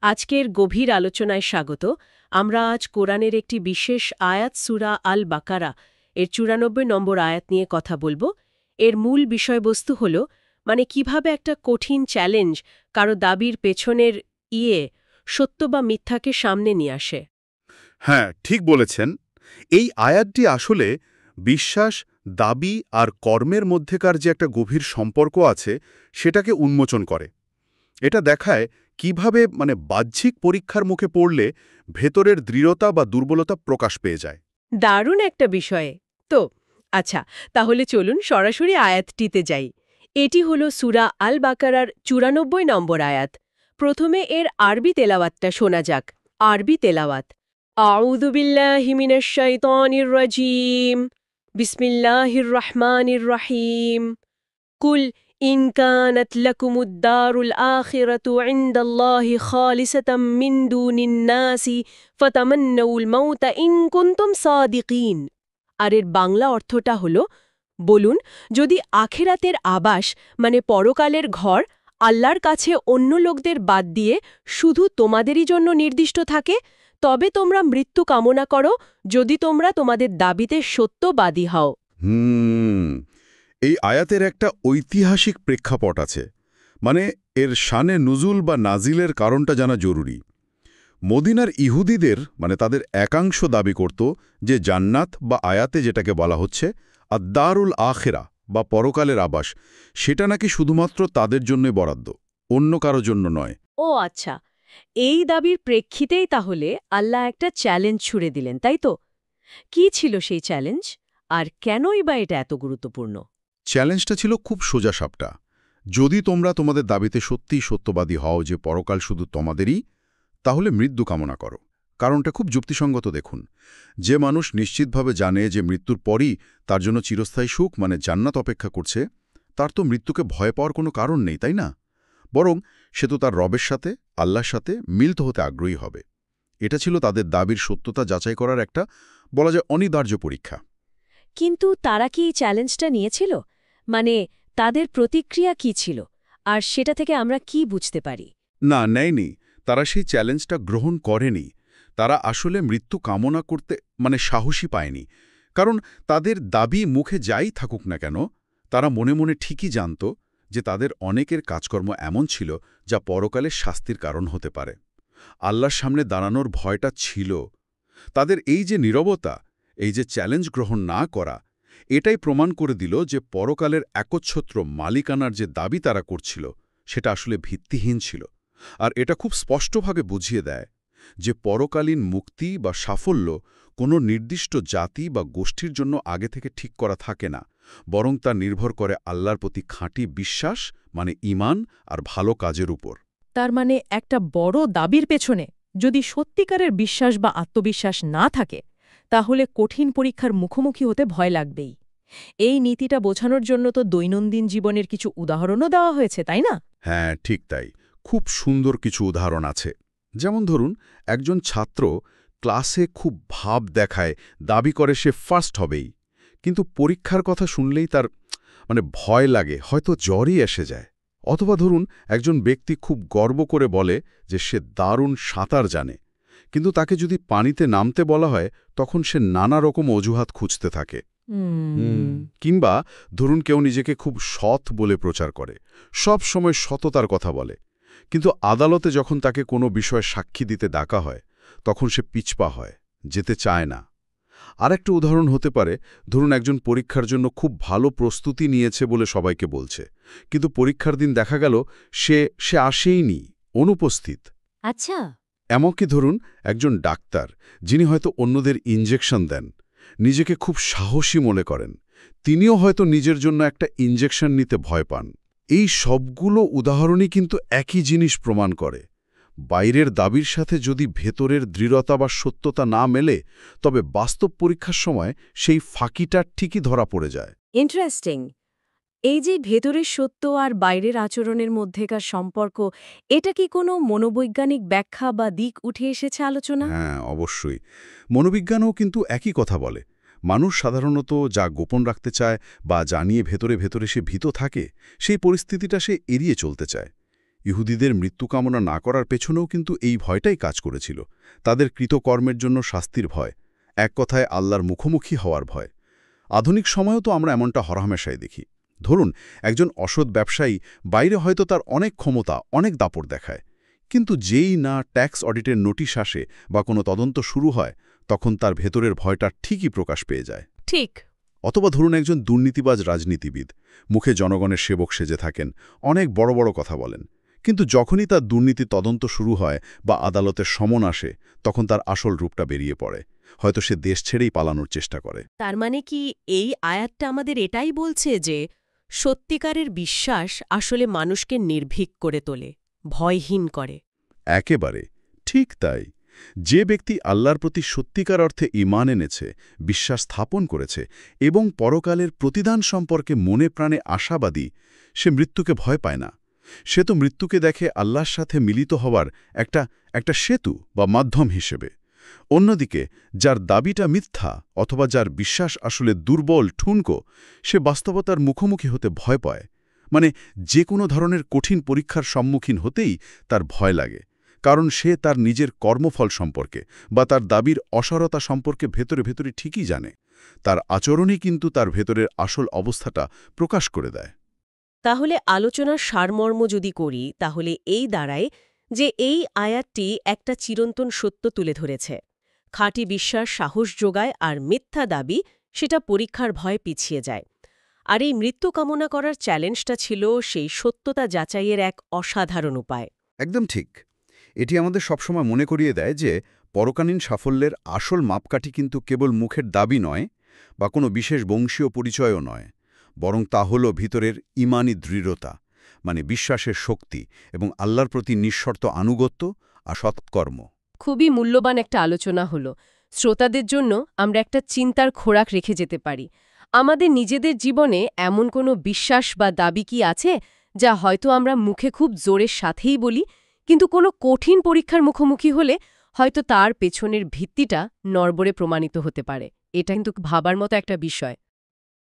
আজকের গভীর আলোচনায় স্বাগত। আমরা আজ কোরআনের একটি বিশেষ আয়াত সূরা আল বাকারা এর ৯৪ নম্বর আয়াত নিয়ে কথা বলবো। এর মূল বিষয়বস্তু হল কিভাবে একটা কঠিন চ্যালেঞ্জ কারো দাবির পেছনের সত্য বা মিথ্যাকে সামনে নিয়ে আসে। হ্যাঁ, ঠিক বলেছেন। এই আয়াতটি আসলে বিশ্বাস, দাবি আর কর্মের মধ্যেকার যে একটা গভীর সম্পর্ক আছে সেটাকে উন্মোচন করে। এটা দেখায় কিভাবে বাহ্যিক পরীক্ষার মুখে পড়লে ভেতরের দৃঢ়তা বা দুর্বলতা প্রকাশ পেয়ে যায়। দারুণ একটা বিষয় তো। আচ্ছা, তাহলে চলুন সরাসরি আয়াতটিতে যাই। এটি হলো সূরা আল বাকারার ৯৪ নম্বর আয়াত। প্রথমে এর আরবি তেলাওয়াতটা শোনা যাক। আরবি তেলাওয়াত। আউযু বিল্লাহি মিনাশ শাইতানির রাজীম। বিসমিল্লাহির রহমানির রহিম। কুল ইন কানাত লাকুমুদ দারুল আখিরাতু ইনদাল্লাহি খালিসাতাম মিন দুনিন নাসি ফাতামান্নাউল মাউতা ইন কুনতুম সাদিকিন। আর এর বাংলা অর্থটা হলো, বলুন, যদি আখিরাতের আবাস পরকালের ঘর আল্লাহর কাছে অন্য লোকদের বাদ দিয়ে শুধু তোমাদেরই জন্য নির্দিষ্ট থাকে, তবে তোমরা মৃত্যু কামনা করো যদি তোমরা তোমাদের দাবিতে সত্যবাদী হও। এই আয়াতের একটা ঐতিহাসিক প্রেক্ষাপট আছে। এর শানে নুজুল বা নাজিলের কারণটা জানা জরুরি। মদিনার ইহুদিদের তাদের একাংশ দাবি করত যে জান্নাত বা আয়াতে যেটাকে বলা হচ্ছে আদ-দারুল আখিরা বা পরকালের আবাস, সেটা নাকি শুধুমাত্র তাদের জন্যই বরাদ্দ, অন্য কারো জন্য নয়। ও আচ্ছা, এই দাবির প্রেক্ষিতেই তাহলে আল্লাহ একটা চ্যালেঞ্জ ছুড়ে দিলেন, তাই তো? কি ছিল সেই চ্যালেঞ্জ, আর কেনই বা এটা এত গুরুত্বপূর্ণ? চ্যালেঞ্জটা ছিল খুব সোজাসাপটা। যদি তোমরা তোমাদের দাবিতে সত্যিই সত্যবাদী হও যে পরকাল শুধু তোমাদেরই, তাহলে মৃত্যু কামনা করো। কারণটা খুব যুক্তিসঙ্গত। দেখুন, যে মানুষ নিশ্চিতভাবে জানে যে মৃত্যুর পরই তার জন্য চিরস্থায়ী সুখ জান্নাত অপেক্ষা করছে, তার তো মৃত্যুকে ভয় পাওয়ার কোনো কারণ নেই, তাই না? বরং সে তো তার রবের সাথে, আল্লাহর সাথে মিলিত হতে আগ্রহী হবে। এটা ছিল তাদের দাবির সত্যতা যাচাই করার একটা, বলা যায়, অনিবার্য পরীক্ষা। কিন্তু তারা কি এই চ্যালেঞ্জটা নিয়েছিল? তাদের প্রতিক্রিয়া কি ছিল, আর সেটা থেকে আমরা কি বুঝতে পারি? না, নেয়নি। তারা সেই চ্যালেঞ্জটা গ্রহণ করেনি। তারা আসলে মৃত্যু কামনা করতে সাহসী পায়নি। কারণ তাদের দাবি মুখে যাই থাকুক না কেন, তারা মনে মনে ঠিকই জানত যে তাদের অনেকের কাজকর্ম এমন ছিল যা পরকালে শাস্তির কারণ হতে পারে। আল্লাহর সামনে দাঁড়ানোর ভয়টা ছিল। তাদের এই যে নীরবতা, এই যে চ্যালেঞ্জ গ্রহণ না করা, এটাই প্রমাণ করে দিল যে পরকালের একচ্ছত্র মালিকানার যে দাবি তারা করছিল সেটা আসলে ভিত্তিহীন ছিল। আর এটা খুব স্পষ্টভাবে বুঝিয়ে দেয় যে পরকালীন মুক্তি বা সাফল্য কোনো নির্দিষ্ট জাতি বা গোষ্ঠীর জন্য আগে থেকে ঠিক করা থাকে না, বরং তা নির্ভর করে আল্লাহর প্রতি খাঁটি বিশ্বাস, ঈমান আর ভালো কাজের উপর। তার একটা বড় দাবির পেছনে যদি সত্যিকারের বিশ্বাস বা আত্মবিশ্বাস না থাকে, তাহলে কঠিন পরীক্ষার মুখোমুখি হতে ভয় লাগবেই। এই নীতিটা বোঝানোর জন্য তো দৈনন্দিন জীবনের কিছু উদাহরণও দেওয়া হয়েছে, তাই না? হ্যাঁ, ঠিক তাই। খুব সুন্দর কিছু উদাহরণ আছে। যেমন ধরুন, একজন ছাত্র ক্লাসে খুব ভাব দেখায়, দাবি করে সে ফার্স্ট হবেই, কিন্তু পরীক্ষার কথা শুনলেই তার ভয় লাগে, হয়তো জ্বরই এসে যায়। অথবা ধরুন, একজন ব্যক্তি খুব গর্ব করে বলে যে সে দারুণ সাঁতার জানে, কিন্তু তাকে যদি পানিতে নামতে বলা হয় তখন সে নানা রকম অজুহাত খুঁজতে থাকে। কিংবা ধরুন, কেউ নিজেকে খুব সৎ বলে প্রচার করে, সব সময় সততার কথা বলে, কিন্তু আদালতে যখন তাকে কোনো বিষয়ে সাক্ষী দিতে ডাকা হয় তখন সে পিছপা হয়, যেতে চায় না। আরেকটা উদাহরণ হতে পারে, ধরুন একজন পরীক্ষার জন্য খুব ভালো প্রস্তুতি নিয়েছে বলে সবাইকে বলছে, কিন্তু পরীক্ষার দিন দেখা গেল সে আসেইনি, অনুপস্থিত। আচ্ছা। এমনকি ধরুন একজন ডাক্তার, যিনি হয়তো অন্যদের ইনজেকশন দেন, নিজেকে খুব সাহসী মনে করেন, তিনিও হয়তো নিজের জন্য একটা ইনজেকশন নিতে ভয় পান। এই সবগুলো উদাহরণই কিন্তু একই জিনিস প্রমাণ করে, বাইরের দাবির সাথে যদি ভেতরের দৃঢ়তা বা সত্যতা না মেলে, তবে বাস্তব পরীক্ষার সময় সেই ফাঁকিটা ঠিকই ধরা পড়ে যায়। ইন্টারেস্টিং। এই যে ভেতরের সত্য আর বাইরের আচরণের মধ্যেকার সম্পর্ক, এটা কি কোনো মনোবৈজ্ঞানিক ব্যাখ্যা বা দিক উঠে এসেছে আলোচনা? হ্যাঁ, অবশ্যই। মনোবিজ্ঞানও কিন্তু একই কথা বলে। মানুষ সাধারণত যা গোপন রাখতে চায় বা যা নিয়ে ভেতরে ভেতরে সে ভীত থাকে, সেই পরিস্থিতিটা সে এড়িয়ে চলতে চায়। ইহুদিদের মৃত্যু কামনা না করার পেছনেও কিন্তু এই ভয়টাই কাজ করেছিল, তাদের কৃতকর্মের জন্য শাস্তির ভয়, এক কথায় আল্লাহর মুখোমুখি হওয়ার ভয়। আধুনিক সময়েও তো আমরা এমনটা হরহামেশাই দেখি। ধরুন, একজন অসৎ ব্যবসায়ী বাইরে হয়তো তার অনেক ক্ষমতা, অনেক দাপট দেখায়, কিন্তু যেই না ট্যাক্স অডিটের নোটিশ আসে বা কোনো তদন্ত শুরু হয়, তখন তার ভেতরের ভয়টা ঠিকই প্রকাশ পেয়ে যায়। ঠিক। অথবা ধরুন একজন দুর্নীতিবাজ রাজনীতিবিদ, মুখে জনগণের সেবক সেজে থাকেন, অনেক বড় বড় কথা বলেন, কিন্তু যখনই তার দুর্নীতি তদন্ত শুরু হয় বা আদালতের সমন আসে, তখন তার আসল রূপটা বেরিয়ে পড়ে। হয়তো সে দেশ ছেড়েই পালানোর চেষ্টা করে। তার মানে কি এই আয়াতটা আমাদের এটাই বলছে যে সত্যিকারের বিশ্বাস আসলে মানুষকে নির্ভীক করে তোলে, ভয়হীন করে? একেবারে ঠিক তাই। যে ব্যক্তি আল্লাহর প্রতি সত্যিকার অর্থে ঈমান এনেছে, বিশ্বাস স্থাপন করেছে এবং পরকালের প্রতিদান সম্পর্কে মনে প্রাণে আশাবাদী, সে মৃত্যুকে ভয় পায় না। সে তো মৃত্যুকে দেখে আল্লাহর সাথে মিলিত হওয়ার একটা সেতু বা মাধ্যম হিসেবে। অন্যদিকে যার দাবিটা মিথ্যা অথবা যার বিশ্বাস আসলে দুর্বল, ঠুনকো, সে বাস্তবতার মুখোমুখি হতে ভয় পায়। মানে যে কোনো ধরনের কঠিন পরীক্ষার সম্মুখীন হতেই তার ভয় লাগে, কারণ সে তার নিজের কর্মফল সম্পর্কে বা তার দাবির অসারতা সম্পর্কে ভেতরে ভেতরে ঠিকই জানে। তার আচরণই কিন্তু তার ভেতরের আসল অবস্থাটা প্রকাশ করে দেয়। তাহলে আলোচনার সারমর্ম যদি করি, তাহলে এই দাঁড়ায় যে এই আয়াতটি একটা চিরন্তন সত্য তুলে ধরেছে। খাঁটি বিশ্বাস সাহস যোগায়, আর মিথ্যা দাবি সেটা পরীক্ষার ভয়ে পিছিয়ে যায়। আর এই মৃত্যু কামনা করার চ্যালেঞ্জটা ছিল সেই সত্যতা যাচাইয়ের এক অসাধারণ উপায়। একদম ঠিক। এটি আমাদের সবসময় মনে করিয়ে দেয় যে পরকালীন সাফল্যের আসল মাপকাঠি কিন্তু কেবল মুখের দাবি নয় বা কোনো বিশেষ বংশীয় পরিচয়ও নয়, বরং তা হল ভিতরের ঈমানী দৃঢ়তা, মানে বিশ্বাসের শক্তি এবং আল্লাহর প্রতি নিঃশর্ত আনুগত্য আর সৎকর্ম। খুবই মূল্যবান একটা আলোচনা হলো। শ্রোতাদের জন্য আমরা একটা চিন্তার খোরাক রেখে যেতে পারি। আমাদের নিজেদের জীবনে এমন কোনো বিশ্বাস বা দাবি কি আছে যা হয়তো আমরা মুখে খুব জোরের সাথেই বলি, কিন্তু কোনো কঠিন পরীক্ষার মুখোমুখি হলে হয়তো তার পেছনের ভিত্তিটা নড়বড়ে প্রমাণিত হতে পারে? এটা কিন্তু ভাবার মতো একটা বিষয়।